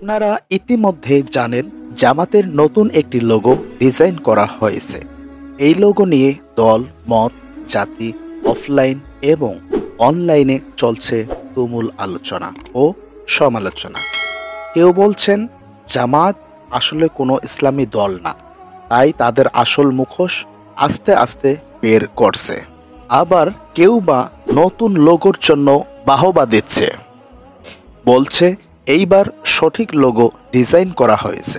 আপনারা ইতিমধ্যে জানেন জামাতের নতুন একটি লোগো ডিজাইন করা হয়েছে। এই লোগো নিয়ে দল মত জাতি অফলাইন এবং অনলাইনে চলছে তুমুল আলোচনা ও সমালোচনা। কেউ বলছেন জামাত আসলে কোনো ইসলামী দল না, তাই তাদের আসল মুখোশ আস্তে আস্তে বের করছে। আবার কেউ বা নতুন লোগোর জন্য বাহবা দিচ্ছে, বলছে এইবার সঠিক লোগো ডিজাইন করা হয়েছে।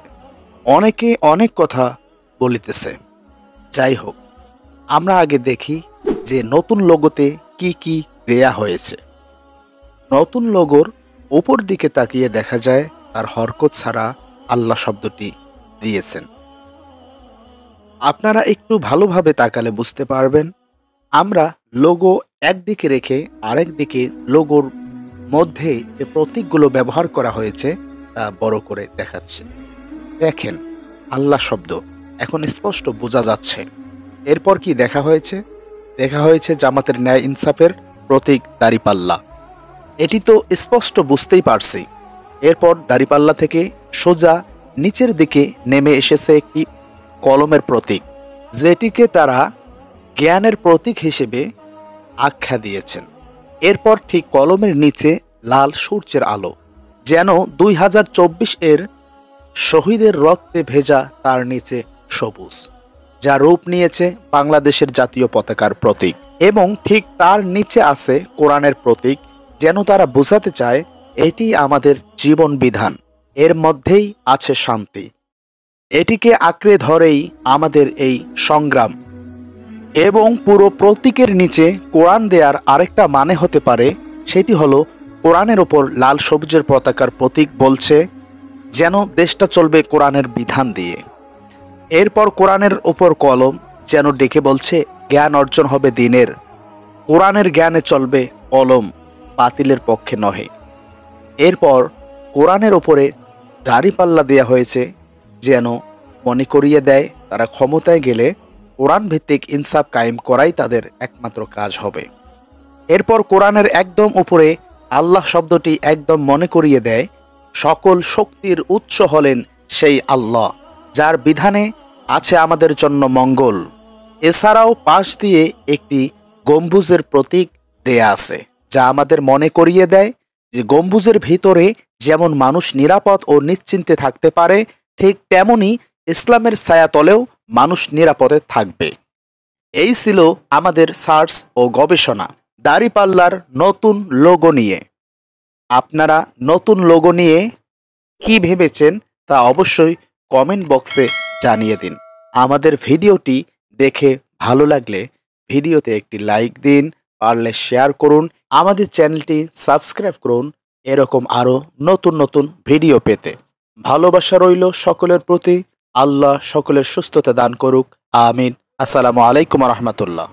অনেকে অনেক কথা বলিতেছে। যাই হোক, আমরা আগে দেখি যে নতুন লোগোতে কি কি দেয়া হয়েছে। নতুন লোগোর উপর দিকে তাকিয়ে দেখা যায় তার হরকত ছাড়া আল্লাহ শব্দটি দিয়েছেন। আপনারা একটু ভালোভাবে তাকালে বুঝতে পারবেন। আমরা লোগো একদিকে রেখে আরেক দিকে লোগোর মধ্যে যে প্রতীকগুলো ব্যবহার করা হয়েছে তা বড় করে দেখাচ্ছে। দেখেন, আল্লাহ শব্দ এখন স্পষ্ট বোঝা যাচ্ছে। এরপর কি দেখা হয়েছে? দেখা হয়েছে জামাতের ন্যায় ইনসাফের প্রতীক দাড়িপাল্লা। এটি তো স্পষ্ট বুঝতেই পারছি। এরপর দাড়িপাল্লা থেকে সোজা নিচের দিকে নেমে এসেছে একটি কলমের প্রতীক, যেটিকে তারা জ্ঞানের প্রতীক হিসেবে আখ্যা দিয়েছেন। এরপর ঠিক কলমের নিচে লাল সূর্যের আলো, যেন 2024 এর শহীদের রক্তে ভেজা তার নিচে সবুজ, যা রূপ নিয়েছে বাংলাদেশের জাতীয় পতাকার প্রতীক। এবং ঠিক তার নিচে আছে কোরআনের প্রতীক, যেন তারা বোঝাতে চায় এটি আমাদের জীবন বিধান, এর মধ্যেই আছে শান্তি। এটিকে আঁকড়ে ধরেই আমাদের এই সংগ্রাম। এবং পুরো প্রতীকের নিচে কোরআন দেয়ার আরেকটা মানে হতে পারে, সেটি হলো কোরআনের ওপর লাল সবুজের পতাকার প্রতীক বলছে যেন দেশটা চলবে কোরআনের বিধান দিয়ে। এরপর কোরআনের ওপর কলম যেন ডেকে বলছে জ্ঞান অর্জন হবে দিনের, কোরআনের জ্ঞানে চলবে কলম, বাতিলের পক্ষে নহে। এরপর কোরআনের ওপরে দাড়িপাল্লা দেয়া হয়েছে, যেন মনে করিয়ে দেয় তারা ক্ষমতায় গেলে কোরআন ভিত্তিক ইনসাফ কায়েম করাই তাদের একমাত্র কাজ হবে। এরপর কোরআনের একদম উপরে আল্লাহ শব্দটি একদম মনে করিয়ে দেয় সকল শক্তির উৎস হলেন সেই আল্লাহ, যার বিধানে আছে আমাদের জন্য মঙ্গল। এছাড়াও পাশ দিয়ে একটি গম্বুজের প্রতীক দেয়া আছে, যা আমাদের মনে করিয়ে দেয় যে গম্বুজের ভিতরে যেমন মানুষ নিরাপদ ও নিশ্চিন্তে থাকতে পারে, ঠিক তেমনি ইসলামের ছায়াতলেও মানুষ নিরাপদে থাকবে। এই ছিল আমাদের সার্চ ও গবেষণা দাড়িপাল্লার নতুন লোগো নিয়ে। আপনারা নতুন লোগো নিয়ে কি ভেবেছেন তা অবশ্যই কমেন্ট বক্সে জানিয়ে দিন। আমাদের ভিডিওটি দেখে ভালো লাগলে ভিডিওতে একটি লাইক দিন, পারলে শেয়ার করুন, আমাদের চ্যানেলটি সাবস্ক্রাইব করুন এরকম আরও নতুন নতুন ভিডিও পেতে। ভালোবাসা রইল সকলের প্রতি। আল্লাহ সকলের সুস্থতা দান করুক, আমিন। আসসালামু আলাইকুম রহমতুল্লাহ।